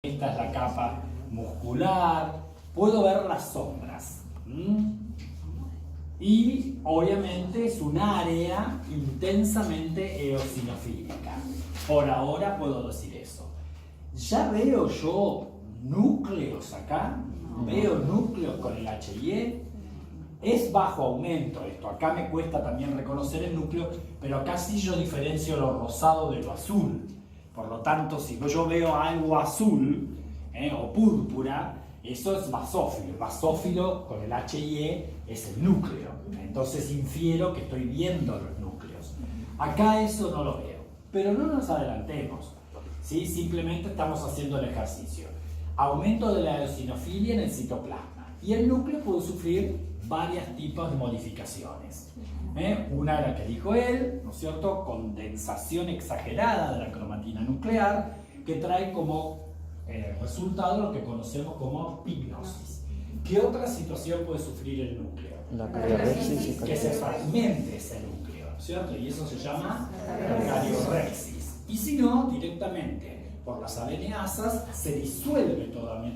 Esta es la capa muscular, puedo ver las sombras. Y obviamente es un área intensamente eosinofílica. Por ahora puedo decir eso. Ya veo yo núcleos acá, veo núcleos con el HIE. Es bajo aumento esto, acá me cuesta también reconocer el núcleo, pero acá sí yo diferencio lo rosado de lo azul. Por lo tanto, si yo veo algo azul o púrpura, eso es basófilo. El basófilo con el HIE es el núcleo. Entonces infiero que estoy viendo los núcleos. Acá eso no lo veo. Pero no nos adelantemos, ¿sí? Simplemente estamos haciendo el ejercicio. Aumento de la eosinofilia en el citoplasma. Y el núcleo puede sufrir varios tipos de modificaciones. Una era la que dijo él, ¿no es cierto? Condensación exagerada de la cromatina nuclear, que trae como resultado lo que conocemos como pignosis. ¿Qué otra situación puede sufrir el núcleo? La cariorexis. Que se fragmente ese núcleo, ¿no es cierto? Y eso se llama cariorexis. Y si no, directamente por las aleneasas se disuelve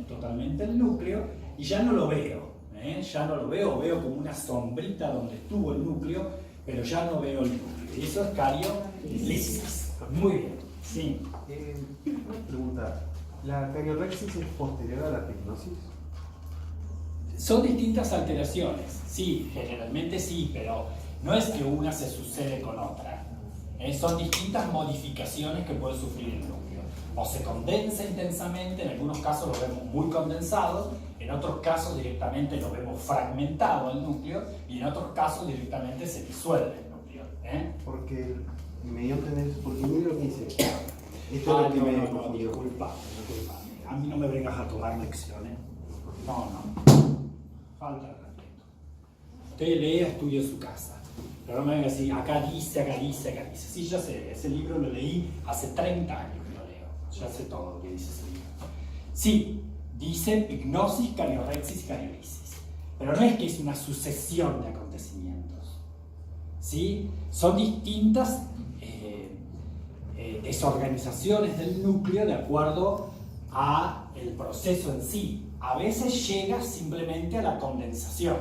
totalmente el núcleo y ya no lo veo. Ya no lo veo, veo como una sombrita donde estuvo el núcleo, pero ya no veo el núcleo. Y eso es cariolisis. Muy bien. Sí. Una pregunta. ¿La cariorexis es posterior a la pignosis? Son distintas alteraciones. Sí, generalmente sí, pero no es que una se sucede con otra. Son distintas modificaciones que puede sufrir el núcleo. O se condensa intensamente, en algunos casos lo vemos muy condensado, en otros casos directamente lo vemos fragmentado el núcleo y en otros casos directamente se disuelve el núcleo. Porque me dio a entender, porque mira lo que dice. Esto es lo que me confundió. Disculpa. A mí no me vengas a tomar lecciones. No. Falta de respeto. Usted lea, estudia en su casa. Pero no me venga a decir, acá dice. Sí, ya sé, ese libro lo leí hace 30 años que lo leo. Ya sé todo lo que dice ese libro. Sí, dice pignosis, cariorexis, cariolisis. Pero no es que es una sucesión de acontecimientos. ¿Sí? Son distintas desorganizaciones del núcleo de acuerdo a el proceso en sí. A veces llega simplemente a la condensación,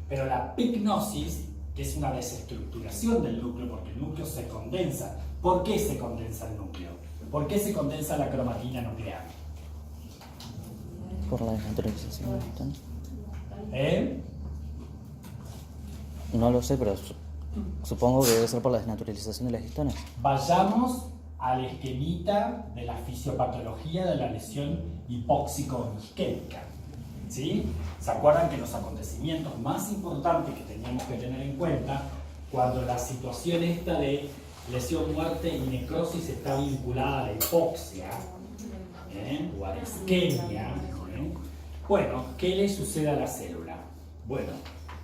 pero la pignosis, que es una desestructuración del núcleo, porque el núcleo se condensa. ¿Por qué se condensa el núcleo? ¿Por qué se condensa la cromatina nuclear? Por la desnaturalización de los histones. No lo sé, pero supongo que debe ser por la desnaturalización de las histones. Vayamos al esquemita de la fisiopatología de la lesión hipóxico-isquémica. ¿Sí? ¿Se acuerdan que los acontecimientos más importantes que teníamos que tener en cuenta cuando la situación esta de lesión, muerte y necrosis está vinculada a la hipoxia o a la isquemia? Bueno, ¿qué le sucede a la célula? Bueno,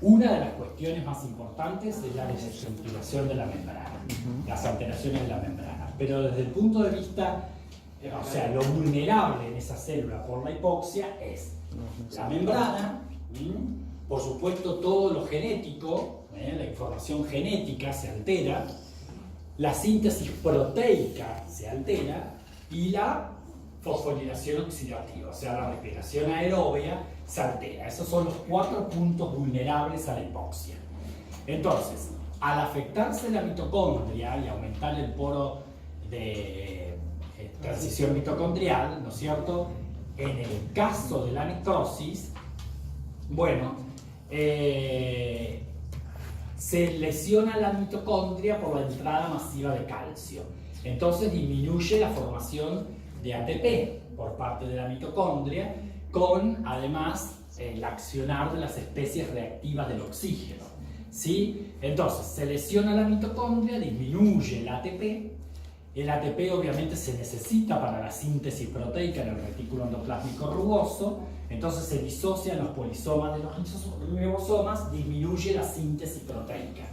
una de las cuestiones más importantes es la desestructuración de la membrana, las alteraciones de la membrana. Pero desde el punto de vista, o sea, lo vulnerable en esa célula por la hipoxia es la membrana, por supuesto todo lo genético, la información genética se altera, la síntesis proteica se altera y la fosforilación oxidativa, o sea, la respiración aerobia se altera. Esos son los 4 puntos vulnerables a la hipoxia. Entonces, al afectarse la mitocondria y aumentar el poro de transición mitocondrial, ¿no es cierto? En el caso de la necrosis, bueno, se lesiona la mitocondria por la entrada masiva de calcio. Entonces disminuye la formación de ATP por parte de la mitocondria, con además el accionar de las especies reactivas del oxígeno. ¿Sí? Entonces se lesiona la mitocondria, disminuye el ATP. El ATP obviamente se necesita para la síntesis proteica en el retículo endoplásmico rugoso, entonces se disocian los polisomas de los ribosomas, disminuye la síntesis proteica,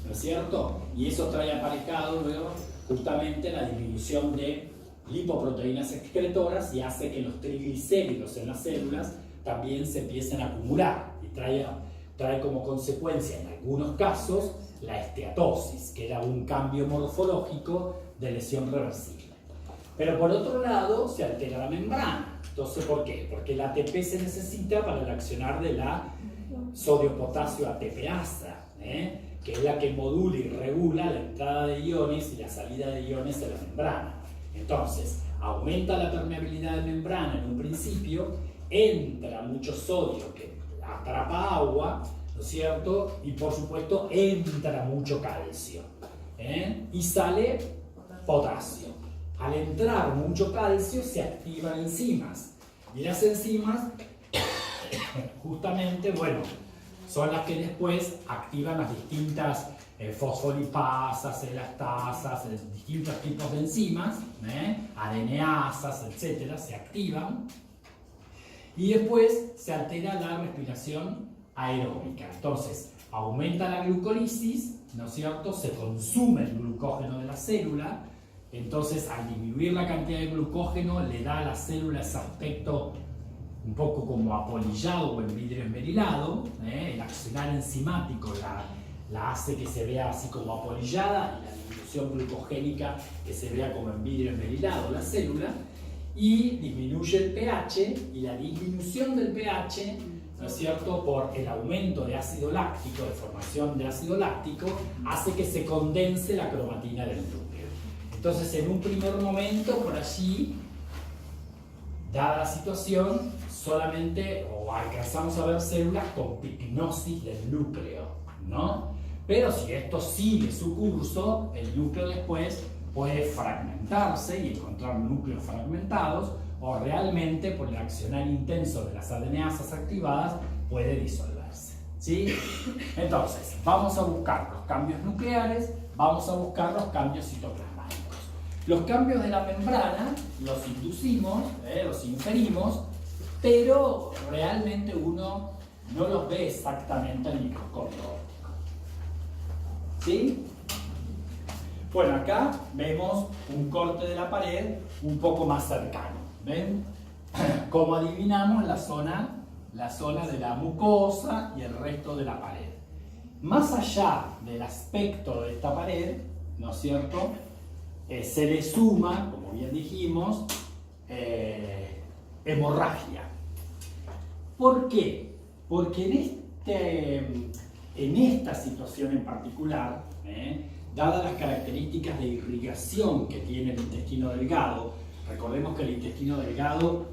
¿no es cierto? Y eso trae aparejado luego justamente la disminución de lipoproteínas excretoras y hace que los triglicéridos en las células también se empiecen a acumular y trae como consecuencia en algunos casos la esteatosis, que era un cambio morfológico de lesión reversible. Pero por otro lado, se altera la membrana. Entonces, ¿por qué? Porque el ATP se necesita para el accionar de la sodio-potasio ATPasa, que es la que modula y regula la entrada de iones y la salida de iones de la membrana. Entonces, aumenta la permeabilidad de membrana en un principio, entra mucho sodio que atrapa agua, ¿no es cierto? Y por supuesto entra mucho calcio, y sale potasio. Al entrar mucho calcio se activan enzimas, y las enzimas justamente, bueno, son las que después activan las distintas fosfolipasas, elastasas, distintos tipos de enzimas, adeneasas, etc. Se activan y después se altera la respiración aeróbica. Entonces, aumenta la glucólisis, ¿no es cierto? Se consume el glucógeno de la célula. Entonces, al disminuir la cantidad de glucógeno, le da a la célula ese aspecto un poco como apolillado o en vidrio esmerilado. El accionar enzimático la hace que se vea así como apolillada, y la disminución glucogénica que se vea como en vidrio esmerilado la célula, y disminuye el pH, y la disminución del pH, ¿no es cierto?, por el aumento de ácido láctico, de formación de ácido láctico, hace que se condense la cromatina del núcleo. Entonces, en un primer momento, por allí, dada la situación, solamente o alcanzamos a ver células con pipinosis del núcleo, ¿no? Pero si esto sigue su curso, el núcleo después puede fragmentarse y encontrar núcleos fragmentados, o realmente por el accionar intenso de las adeneasas activadas puede disolverse, ¿sí? Entonces, vamos a buscar los cambios nucleares, vamos a buscar los cambios citoplasmáticos. Los cambios de la membrana los inducimos, los inferimos, pero realmente uno no los ve exactamente al microscopio óptico, ¿sí? Bueno, acá vemos un corte de la pared un poco más cercano. ¿Ven? Como adivinamos la zona de la mucosa y el resto de la pared. Más allá del aspecto de esta pared, ¿no es cierto?, se le suma, como bien dijimos, hemorragia. ¿Por qué? Porque en esta situación en particular, dadas las características de irrigación que tiene el intestino delgado, recordemos que el intestino delgado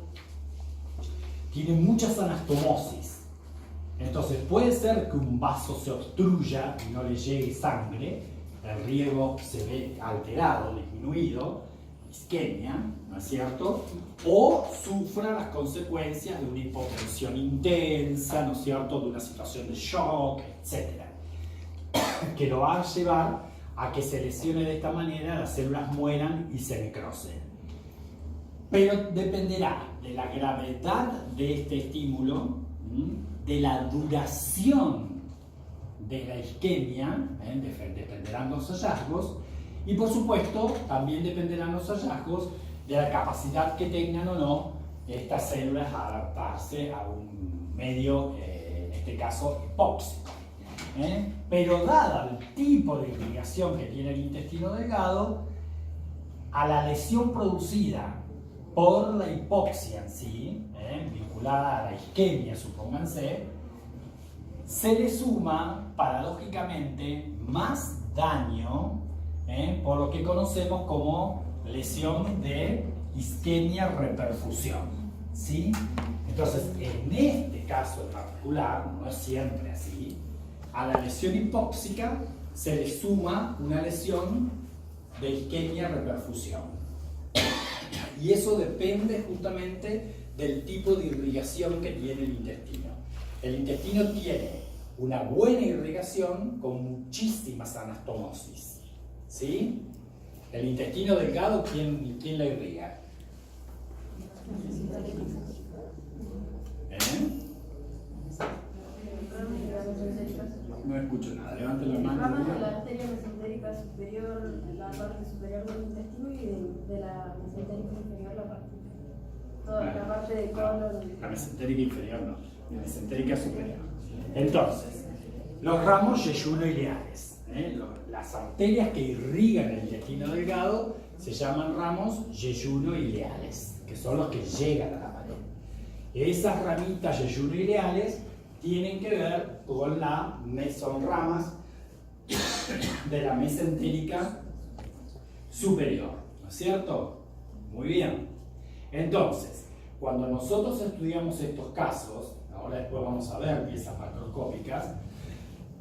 tiene muchas anastomosis. Entonces puede ser que un vaso se obstruya y no le llegue sangre, el riego se ve alterado, disminuido, isquemia, ¿no es cierto? O sufra las consecuencias de una hipotensión intensa, ¿no es cierto?, de una situación de shock, etc., que lo va a llevar a que se lesione de esta manera, las células mueran y se necrosen. Pero dependerá de la gravedad de este estímulo, de la duración de la isquemia, dependerán los hallazgos, y por supuesto también dependerán los hallazgos de la capacidad que tengan o no estas células a adaptarse a un medio, en este caso hipóxico. Pero dada el tipo de irrigación que tiene el intestino delgado, a la lesión producida por la hipoxia en sí, vinculada a la isquemia, supónganse, se le suma paradójicamente más daño, por lo que conocemos como lesión de isquemia reperfusión, ¿sí? Entonces, en este caso en particular, no es siempre así, a la lesión hipóxica se le suma una lesión de isquemia reperfusión. Y eso depende justamente del tipo de irrigación que tiene el intestino. El intestino tiene una buena irrigación con muchísimas anastomosis, ¿sí? El intestino delgado, ¿quién la irriga? No escucho nada, levante la mano. Ramas de la arteria mesentérica superior, la parte superior del intestino, y de la mesentérica inferior, toda la parte de colon. La mesentérica inferior no, la mesentérica superior. Entonces, los ramos yeyunoileares, las arterias que irrigan el intestino delgado, se llaman ramos yeyuno-ileales, que son los que llegan a la pared. Esas ramitas yeyuno-ileales tienen que ver con son ramas de la mesentérica superior, ¿no es cierto? Muy bien. Entonces, cuando nosotros estudiamos estos casos, ahora después vamos a ver piezas macroscópicas,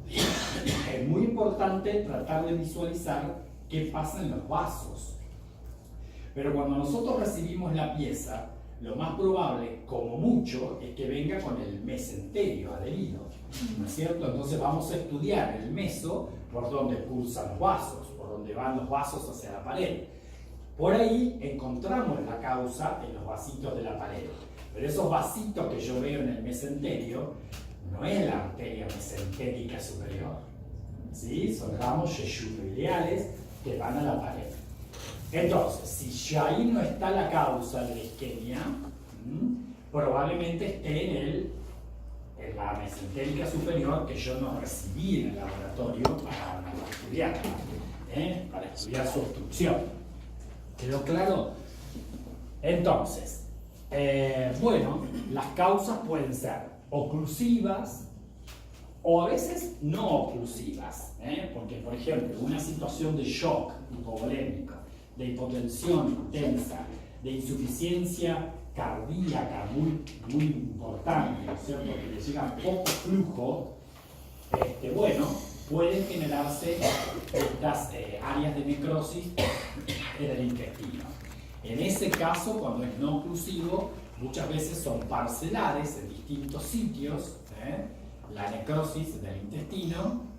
es muy importante tratar de visualizar qué pasa en los vasos. Pero cuando nosotros recibimos la pieza, lo más probable, como mucho, es que venga con el mesenterio adherido, ¿no es cierto? Entonces vamos a estudiar el meso por donde pulsan los vasos, por donde van los vasos hacia la pared. Por ahí encontramos la causa en los vasitos de la pared. Pero esos vasitos que yo veo en el mesenterio no es la arteria mesentérica superior, ¿sí? Son ramos yeyuno-ileales que van a la pared. Entonces, si ya ahí no está la causa de la isquemia, probablemente esté en la mesentérica superior, que yo no recibí en el laboratorio para estudiar su obstrucción. ¿Quedó claro? Entonces, bueno, las causas pueden ser oclusivas o a veces no oclusivas, porque, por ejemplo, una situación de shock hipovolémico, de hipotensión intensa, de insuficiencia cardíaca muy importante, ¿no es cierto? Que le llega poco flujo, bueno, pueden generarse estas áreas de necrosis en el intestino. En ese caso, cuando es no oclusivo, muchas veces son parcelares en distintos sitios, la necrosis del intestino,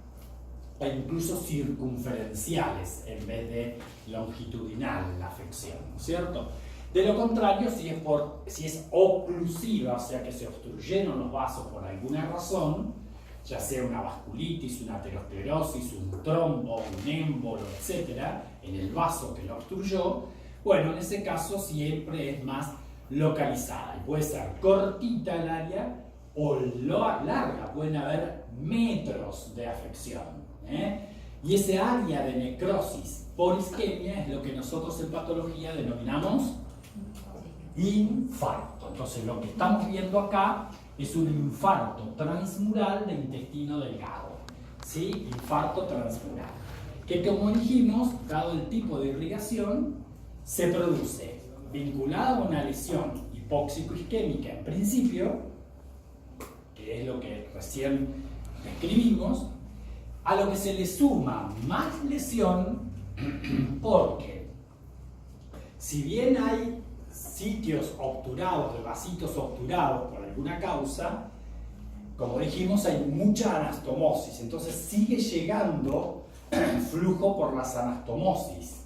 e incluso circunferenciales en vez de longitudinal la afección, ¿no es cierto? De lo contrario, si es oclusiva, o sea que se obstruyeron los vasos por alguna razón, ya sea una vasculitis, una aterosclerosis, un trombo, un émbolo, etc., en el vaso que lo obstruyó, bueno, en ese caso siempre es más localizada y puede ser cortita el área o larga, pueden haber metros de afección. Y ese área de necrosis por isquemia es lo que nosotros en patología denominamos infarto. Entonces lo que estamos viendo acá es un infarto transmural de intestino delgado, ¿sí? Infarto transmural, que como dijimos, dado el tipo de irrigación, se produce vinculado a una lesión hipóxico-isquémica en principio, que es lo que recién describimos, a lo que se le suma más lesión, porque si bien hay sitios obturados, de vasitos obturados por alguna causa, como dijimos, hay mucha anastomosis, entonces sigue llegando flujo por las anastomosis,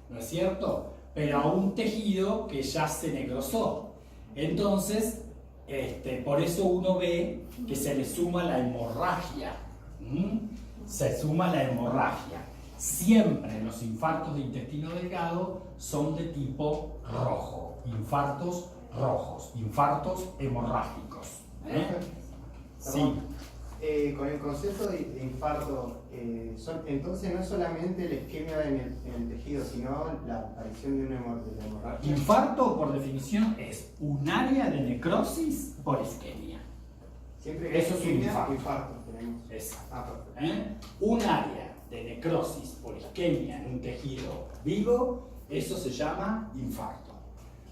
¿no es cierto? Pero a un tejido que ya se necrosó. Entonces, por eso uno ve que se le suma la hemorragia. Se suma la hemorragia. Siempre los infartos de intestino delgado son de tipo rojo. Infartos rojos, infartos hemorrágicos. Sí. Con el concepto de infarto, entonces no es solamente la isquemia en el tejido, sino la aparición de una hemorragia. Infarto, por definición, es un área de necrosis por isquemia. Siempre eso es un infarto. Tenemos. Exacto. Un área de necrosis por isquemia en un tejido vivo, eso se llama infarto.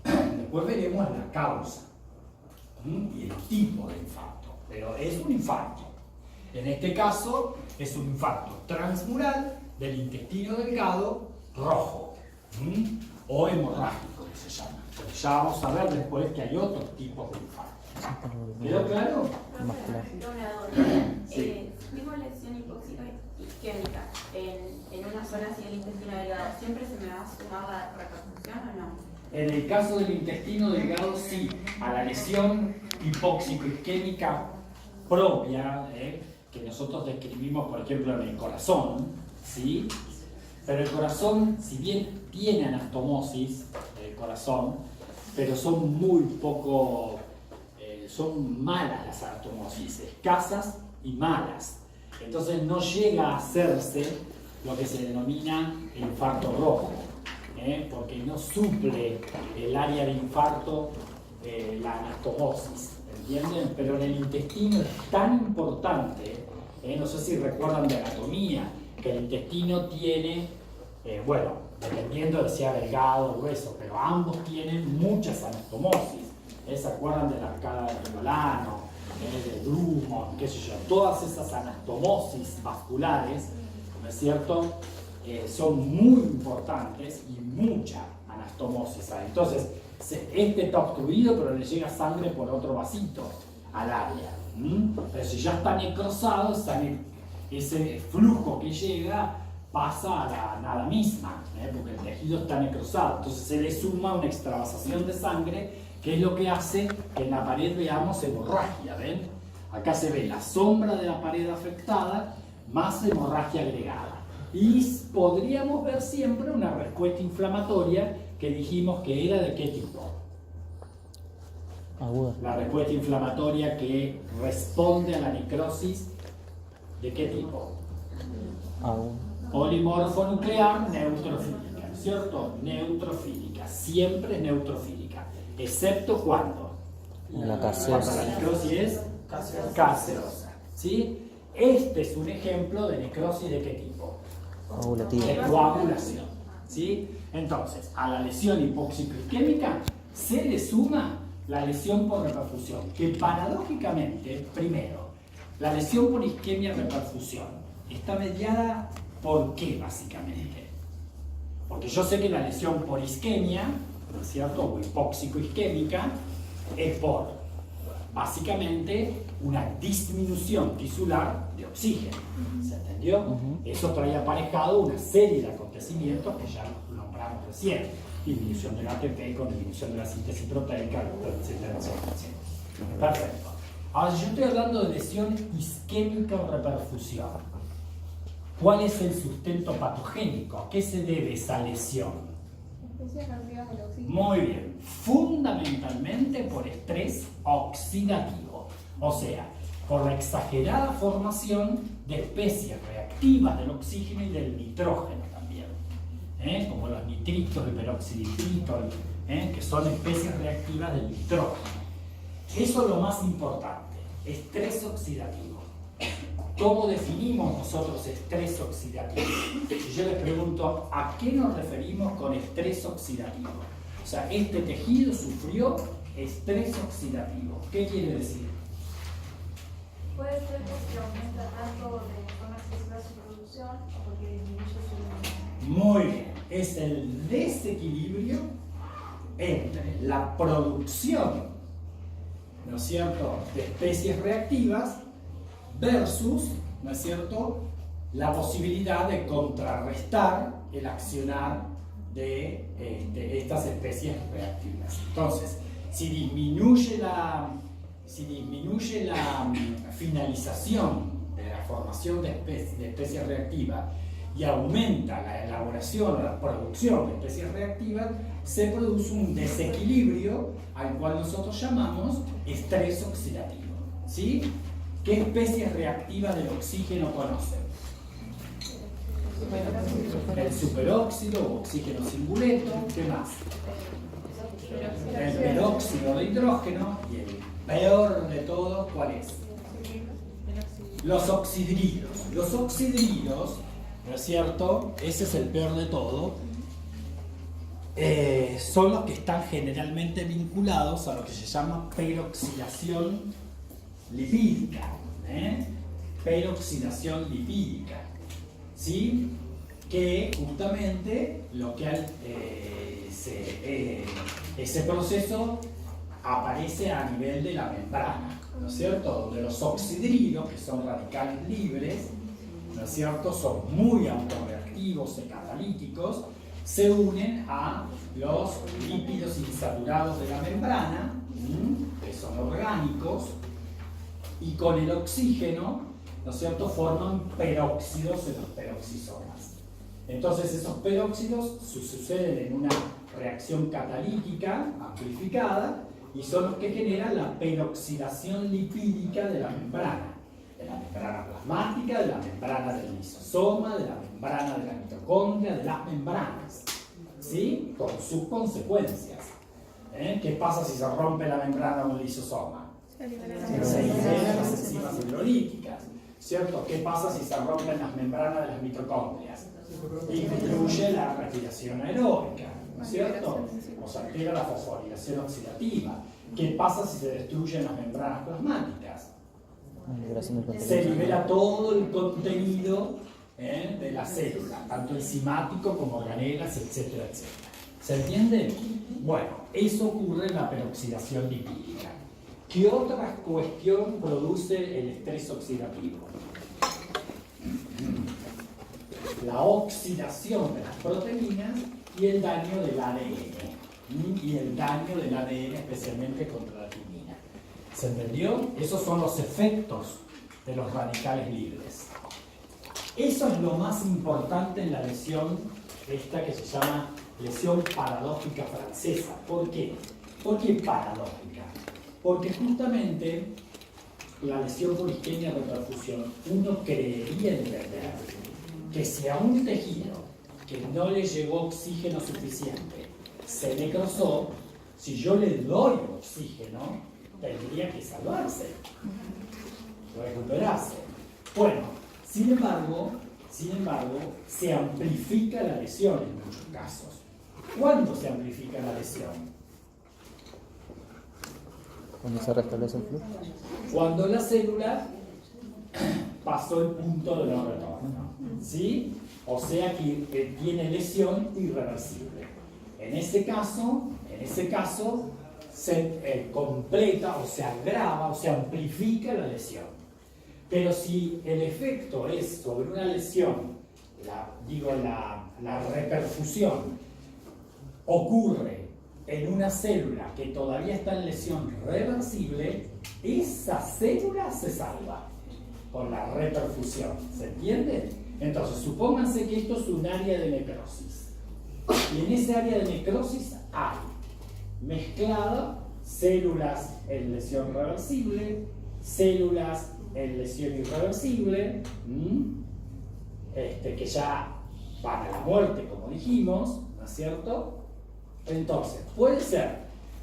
Después veremos la causa y el tipo de infarto, pero es un infarto. En este caso es un infarto transmural del intestino delgado rojo, o hemorrágico que se llama. Pero ya vamos a ver después que hay otros tipos de infarto. ¿Quedó claro? Más claro. Una duda. Sí. Mismo lesión hipóxica isquémica en una zona así del intestino delgado, ¿siempre se me va a sumar la repercusión o no? En el caso del intestino delgado, sí, a la lesión hipóxico-isquémica propia, que nosotros describimos, por ejemplo, en el corazón, ¿sí? Pero el corazón, si bien tiene anastomosis, el corazón, pero son muy poco, son malas las anastomosis, escasas y malas. Entonces no llega a hacerse lo que se denomina infarto rojo. porque no suple el área de infarto, la anastomosis, ¿entienden? Pero en el intestino es tan importante, no sé si recuerdan de anatomía, que el intestino tiene, bueno, dependiendo de si es delgado o grueso, pero ambos tienen muchas anastomosis. ¿Se acuerdan de la arcada de Riolano, de Drummond, qué sé yo? Todas esas anastomosis vasculares, ¿no es cierto?, son muy importantes y mucha anastomosis hay. Entonces, este está obstruido, pero le llega sangre por otro vasito al área. Pero si ya está necrosado, ese flujo que llega pasa a la nada misma, porque el tejido está necrosado. Entonces se le suma una extravasación de sangre, que es lo que hace que en la pared veamos hemorragia. ¿Ven? Acá se ve la sombra de la pared afectada más hemorragia agregada. Y podríamos ver siempre una respuesta inflamatoria que dijimos que era de qué tipo. Aguda. La respuesta inflamatoria que responde a la necrosis, ¿de qué tipo? Aguda. Polimorfonuclear neutrofílica, ¿cierto? Neutrofílica, siempre es neutrofílica, excepto cuando La cuando gaseosa. la necrosis es gaseosa, ¿sí? Este es un ejemplo de necrosis de qué tipo? Coagulativa. De coagulación, ¿sí? Entonces, a la lesión hipóxico-isquémica se le suma la lesión por reperfusión, que paradójicamente, primero, la lesión por isquemia-reperfusión está mediada ¿por qué, básicamente? Porque yo sé que la lesión por isquemia, ¿no es cierto?, o hipóxico-isquémica, es por, básicamente, una disminución tisular de oxígeno. ¿Se entendió? Eso trae aparejado una serie de acontecimientos que ya nombramos recién. Disminución del ATP con disminución de la síntesis proteica, etcétera, etcétera, etcétera. Perfecto. Ahora, si yo estoy hablando de lesión isquémica o reperfusión, ¿cuál es el sustento patogénico? ¿A qué se debe esa lesión? Especies reactivas del oxígeno. Muy bien, fundamentalmente por estrés oxidativo, o sea, por la exagerada formación de especies reactivas del oxígeno y del nitrógeno también, como los nitritos, el peroxiditritol, que son especies reactivas del nitrógeno. Eso es lo más importante, estrés oxidativo. ¿Cómo definimos nosotros estrés oxidativo? Si yo les pregunto, ¿a qué nos referimos con estrés oxidativo? O sea, este tejido sufrió estrés oxidativo. ¿Qué quiere decir? Puede ser porque aumenta tanto de forma excesiva su producción o porque disminuye su... Muy bien, es el desequilibrio entre la producción, ¿no es cierto?, de especies reactivas versus, ¿no es cierto?, la posibilidad de contrarrestar el accionar de estas especies reactivas. Entonces, si disminuye la finalización de la formación de especies reactivas y aumenta la elaboración o la producción de especies reactivas, se produce un desequilibrio al cual nosotros llamamos estrés oxidativo. ¿Sí? ¿Qué especies reactivas del oxígeno conocen? El superóxido o oxígeno singuleto. ¿Qué más? El peróxido de hidrógeno. Y el peor de todos, ¿cuál es? Los oxidridos. Los oxidridos, ¿no es cierto? Ese es el peor de todo. Son los que están generalmente vinculados a lo que se llama peroxidación lipídica. Peroxidación lipídica. ¿Sí? Que justamente lo que ese proceso aparece a nivel de la membrana, ¿no es cierto? Donde los oxidridos, que son radicales libres, ¿no es cierto?, son muy autorreactivos y catalíticos, se unen a los lípidos insaturados de la membrana, que son orgánicos, y con el oxígeno, ¿no es cierto?, forman peróxidos en los peroxisomas. Entonces esos peróxidos suceden en una reacción catalítica amplificada y son los que generan la peroxidación lipídica de la membrana plasmática, de la membrana del lisosoma, de la membrana de la mitocondria, de las membranas. ¿sí? Con sus consecuencias. ¿Qué pasa si se rompe la membrana de un lisosoma? Se liberan las enzimas hidrolíticas, ¿cierto? ¿Qué pasa si se rompen las membranas de las mitocondrias? Incluye la respiración aeróbica, ¿cierto? O se altera la fosforilación oxidativa. ¿Qué pasa si se destruyen las membranas plasmáticas? Se libera todo el contenido de la célula, tanto enzimático como organelas, etcétera, etcétera. ¿Se entiende? Bueno, eso ocurre en la peroxidación lipídica. ¿Qué otra cuestión produce el estrés oxidativo? La oxidación de las proteínas y el daño del ADN. Y el daño del ADN especialmente contra la timina. ¿Se entendió? Esos son los efectos de los radicales libres. Eso es lo más importante en la lesión esta que se llama lesión paradójica francesa. ¿Por qué? ¿Por qué paradójica? Porque justamente la lesión por isquemia reperfusión, uno creería entender que si a un tejido que no le llegó oxígeno suficiente se necrosó, si yo le doy oxígeno, tendría que salvarse, recuperarse. Bueno, sin embargo, se amplifica la lesión en muchos casos. ¿Cuándo se amplifica la lesión? Cuando se restablece el flujo. Cuando la célula pasó el punto de no retorno, ¿sí? O sea que tiene lesión irreversible. En ese caso se completa o se agrava o se amplifica la lesión. Pero si el efecto es sobre una lesión, la reperfusión ocurre en una célula que todavía está en lesión reversible, esa célula se salva con la reperfusión. ¿Se entiende? Entonces, supónganse que esto es un área de necrosis. Y en ese área de necrosis hay mezclado células en lesión reversible, células en lesión irreversible, que ya van a la muerte, como dijimos, ¿no es cierto? Entonces, puede ser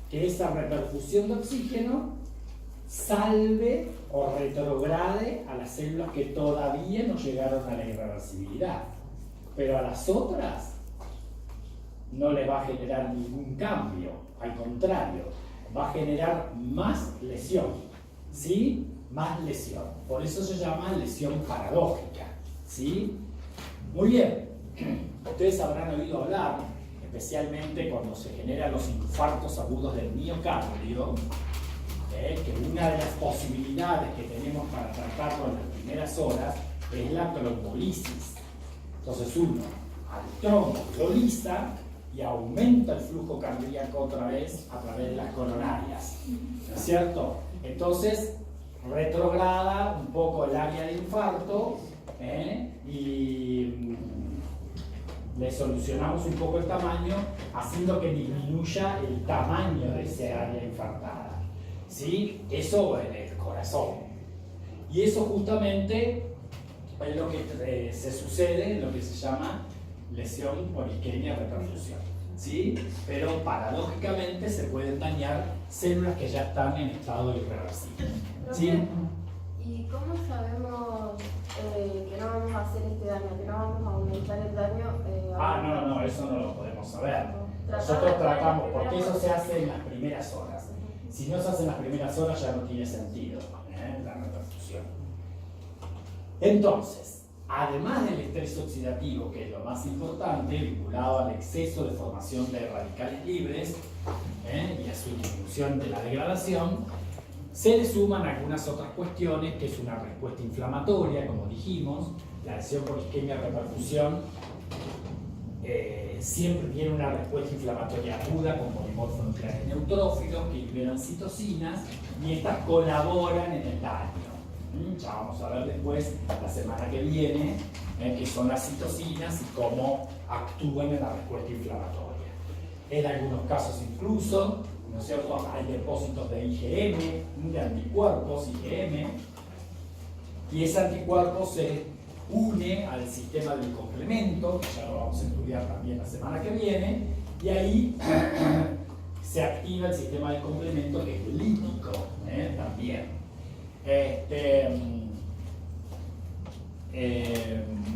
que esa reperfusión de oxígeno salve o retrograde a las células que todavía no llegaron a la irreversibilidad, pero a las otras no les va a generar ningún cambio, al contrario, va a generar más lesión, ¿sí? Más lesión. Por eso se llama lesión paradójica, ¿sí? Muy bien, ustedes habrán oído hablar, especialmente cuando se generan los infartos agudos del miocardio, que una de las posibilidades que tenemos para tratarlo en las primeras horas es la trombolisis. Entonces uno al trombo troliza y aumenta el flujo cardíaco otra vez a través de las coronarias, ¿no es cierto? Entonces retrograda un poco el área de infarto y le solucionamos un poco el tamaño haciendo que disminuya el tamaño de ese área infartada, ¿sí? Eso en el corazón. Y eso justamente es lo que se sucede en lo que se llama lesión por isquemia reperfusión, ¿sí? Pero paradójicamente se pueden dañar células que ya están en estado irreversible, ¿sí? ¿Y cómo sabemos que no vamos a hacer este daño, que no vamos a aumentar el daño? No, eso no lo podemos saber. Nosotros tratamos, porque eso se hace en las primeras horas. Si no se hace en las primeras horas ya no tiene sentido la reperfusión. Entonces, además del estrés oxidativo, que es lo más importante, vinculado al exceso de formación de radicales libres y a su disminución de la degradación, se le suman algunas otras cuestiones, que es una respuesta inflamatoria, como dijimos. La lesión por isquemia reperfusión siempre tiene una respuesta inflamatoria aguda con polimorfos nucleares neutrófilos que liberan citocinas y estas colaboran en el daño. Ya vamos a ver después, la semana que viene, qué son las citocinas y cómo actúan en la respuesta inflamatoria. En algunos casos incluso, ¿no es cierto?, hay depósitos de IgM, de anticuerpos IgM, y ese anticuerpo se une al sistema del complemento, que ya lo vamos a estudiar también la semana que viene, y ahí se activa el sistema del complemento que es lítico, también.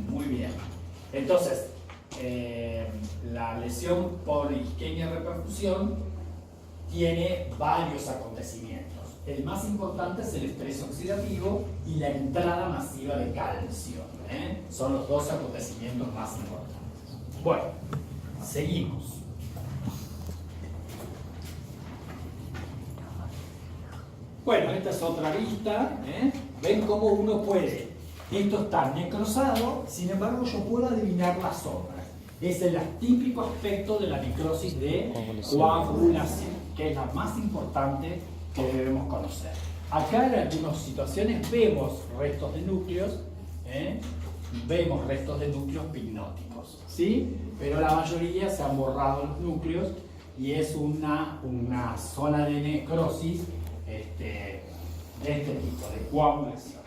Muy bien. Entonces, la lesión por isquemia reperfusión tiene varios acontecimientos. El más importante es el estrés oxidativo y la entrada masiva de calcio. Son los dos acontecimientos más importantes. Bueno, seguimos. Bueno, esta es otra vista. Ven cómo uno puede. Esto está necrosado, sin embargo yo puedo adivinar la sombra. Es el típico aspecto de la necrosis de coagulación, que es la más importante que debemos conocer. Acá en algunas situaciones vemos restos de núcleos, vemos restos de núcleos pignóticos, ¿sí? Pero la mayoría se han borrado los núcleos y es una zona de necrosis de este tipo, de coagulación,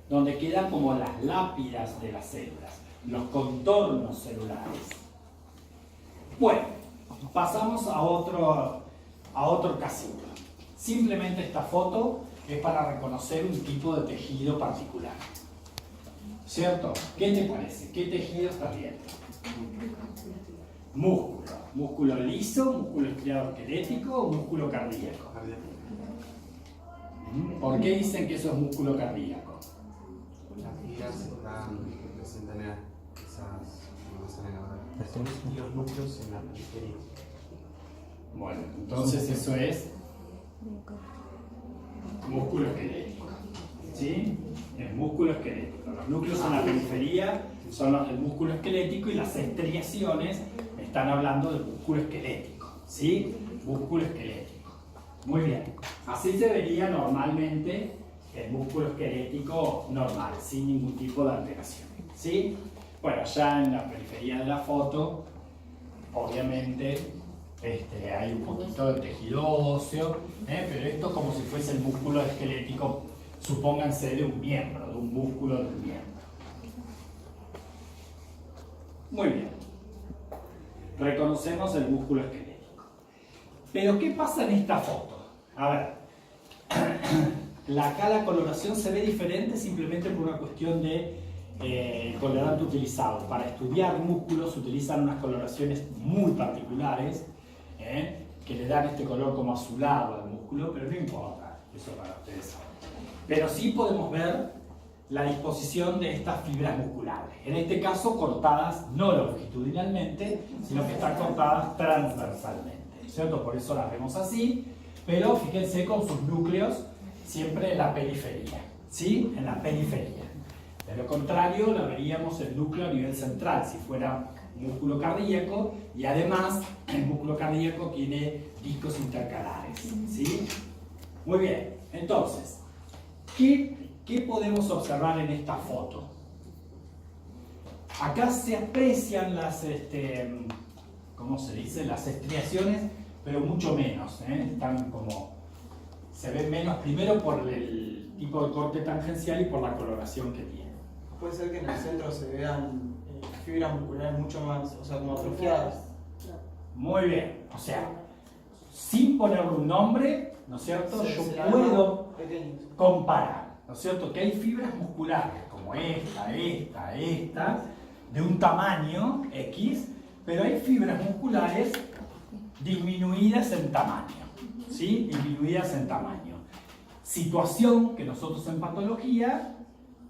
donde quedan como las lápidas de las células, los contornos celulares. Bueno, pasamos a otro casito. Simplemente esta foto es para reconocer un tipo de tejido particular. ¿Cierto? ¿Qué te parece? ¿Qué tejido estás viendo? Músculo. ¿Músculo liso, músculo estriado esquelético o músculo cardíaco? ¿Por qué dicen que eso es músculo cardíaco? Las fibras representan los núcleos en la periferia. Bueno, entonces eso es músculo esquelético. ¿Sí? Es músculo esquelético. Los núcleos en la periferia son los del músculo esquelético y las estriaciones están hablando del músculo esquelético. ¿Sí? Músculo esquelético. Muy bien. Así se vería normalmente el músculo esquelético normal, sin ningún tipo de alteración. ¿Sí? Bueno, ya en la periferia de la foto, obviamente, hay un poquito de tejido óseo, pero esto es como si fuese el músculo esquelético, supónganse, de un miembro, de un músculo de un miembro. Muy bien. Reconocemos el músculo esquelético. Pero ¿qué pasa en esta foto? A ver, acá la coloración se ve diferente simplemente por una cuestión de colorante utilizado. Para estudiar músculos se utilizan unas coloraciones muy particulares que le dan este color como azulado al músculo, pero no importa, eso para ustedes saben. Pero sí podemos ver la disposición de estas fibras musculares. En este caso cortadas no longitudinalmente, sino que están cortadas transversalmente, ¿cierto? Por eso las vemos así, pero fíjense con sus núcleos siempre en la periferia, ¿sí? En la periferia. De lo contrario, la veríamos el núcleo a nivel central, si fuera músculo cardíaco, y además el músculo cardíaco tiene discos intercalares, ¿sí? Muy bien, entonces, ¿qué podemos observar en esta foto? Acá se aprecian las, ¿cómo se dice? Las estriaciones, pero mucho menos, están como, se ven menos, primero por el tipo de corte tangencial y por la coloración que tiene. Puede ser que en el centro se vean fibras musculares mucho más, o sea, como atrofiadas. Muy bien, o sea, sin ponerle un nombre, ¿no es cierto? Se Yo ven puedo pequeños. comparar, ¿no es cierto? Que hay fibras musculares como esta, de un tamaño X, pero hay fibras musculares disminuidas en tamaño, ¿sí? Disminuidas en tamaño. Situación que nosotros en patología,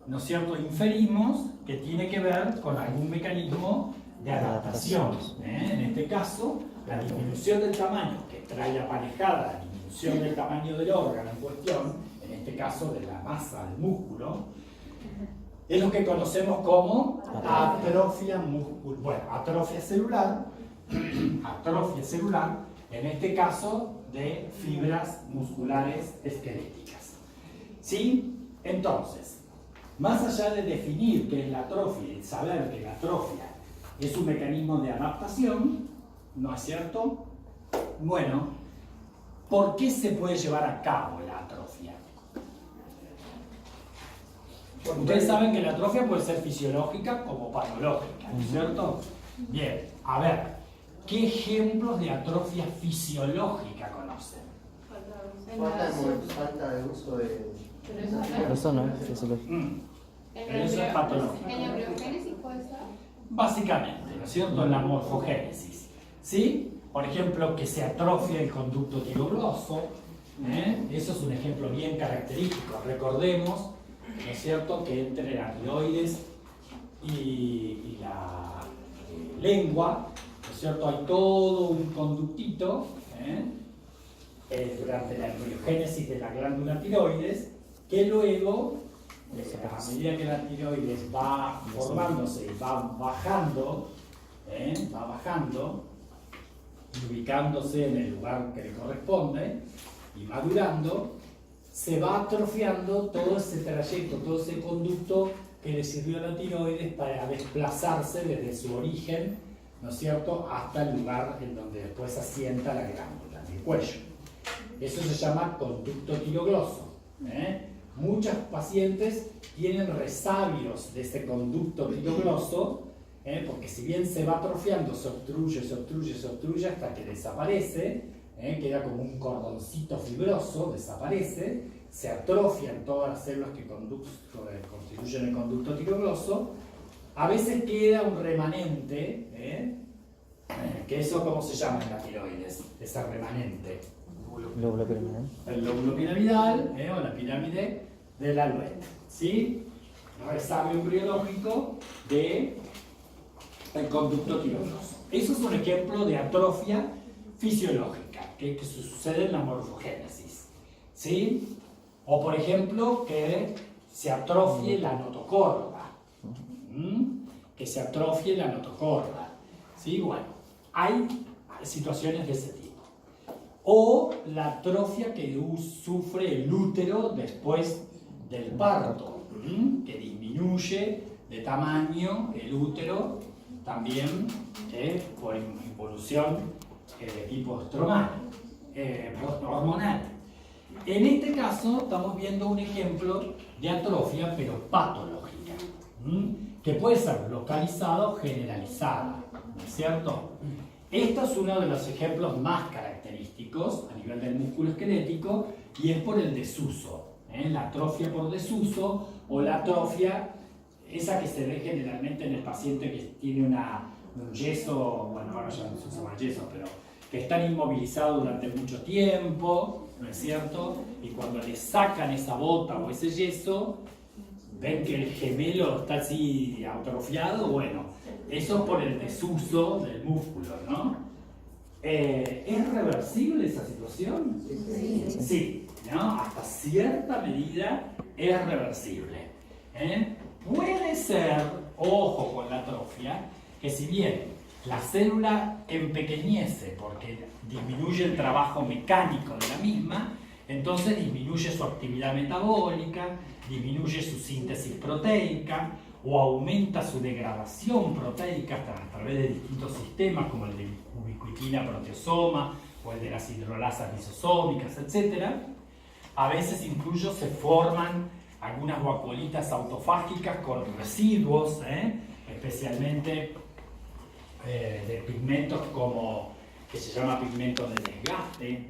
¿no es cierto?, inferimos que tiene que ver con algún mecanismo de adaptación. En este caso, la disminución del tamaño que trae aparejada la disminución del tamaño del órgano en cuestión, en este caso de la masa del músculo, es lo que conocemos como atrofia muscular. Bueno, atrofia celular, en este caso de fibras musculares esqueléticas. ¿Sí? Entonces, más allá de definir qué es la atrofia y saber que la atrofia es un mecanismo de adaptación, ¿no es cierto? Bueno, ¿por qué se puede llevar a cabo la atrofia? Ustedes saben que la atrofia puede ser fisiológica como patológica, ¿no es cierto? Bien, a ver, ¿qué ejemplos de atrofia fisiológica conocen? Falta de uso de... Pero eso no es fisiológico. Pero eso es patológico. ¿En embriogénesis puede ser? Básicamente, ¿no es cierto? En la morfogénesis. ¿Sí? Por ejemplo, que se atrofia el conducto tirogloso. Eso es un ejemplo bien característico. Recordemos, ¿no es cierto?, que entre la tiroides y la lengua, ¿no es cierto?, hay todo un conductito durante la embriogénesis de la glándula tiroides, que luego, a medida que la tiroides va formándose y va bajando, y ubicándose en el lugar que le corresponde y madurando, se va atrofiando todo ese trayecto, todo ese conducto que le sirvió a la tiroides para desplazarse desde su origen, ¿no es cierto?, hasta el lugar en donde después asienta la glándula, en el cuello. Eso se llama conducto tirogloso. Muchos pacientes tienen resabios de ese conducto tirogloso, porque si bien se va atrofiando, se obstruye hasta que desaparece, queda como un cordoncito fibroso, desaparece, se atrofian todas las células que constituyen el conducto tirogloso. A veces queda un remanente, que eso, ¿cómo se llama en la tiroides? Ese remanente. Lóbulo piramidal. El lóbulo piramidal, o la pirámide de la Alouette, ¿sí? Resabio embriológico del conducto tirogloso. Eso es un ejemplo de atrofia fisiológica que sucede en la morfogénesis, ¿sí? O por ejemplo, que se atrofie la notocorda. Que se atrofie la notocorda. ¿Sí? Bueno, hay situaciones de ese tipo. O la atrofia que sufre el útero después del parto, que disminuye de tamaño el útero también por involución de tipo hormonal. En este caso estamos viendo un ejemplo de atrofia pero patológica, que puede ser localizada o generalizada, ¿no es cierto? Esto es uno de los ejemplos más característicos a nivel del músculo esquelético y es por el desuso, la atrofia por desuso o la atrofia esa que se ve generalmente en el paciente que tiene un yeso, bueno, ahora ya no se usa más yeso, pero que están inmovilizados durante mucho tiempo, ¿no es cierto? Y cuando le sacan esa bota o ese yeso, ven que el gemelo está así atrofiado, bueno, eso es por el desuso del músculo, ¿no? ¿Es reversible esa situación? Sí, ¿no? Hasta cierta medida es reversible. Puede ser, ojo con la atrofia, que si bien la célula empequeñece porque disminuye el trabajo mecánico de la misma, entonces disminuye su actividad metabólica, disminuye su síntesis proteica o aumenta su degradación proteica a través de distintos sistemas como el de ubiquitina proteasoma o el de las hidrolasas lisosómicas, etc. A veces incluso se forman algunas vacuolitas autofágicas con residuos, especialmente de pigmentos como que se llama pigmento de desgaste,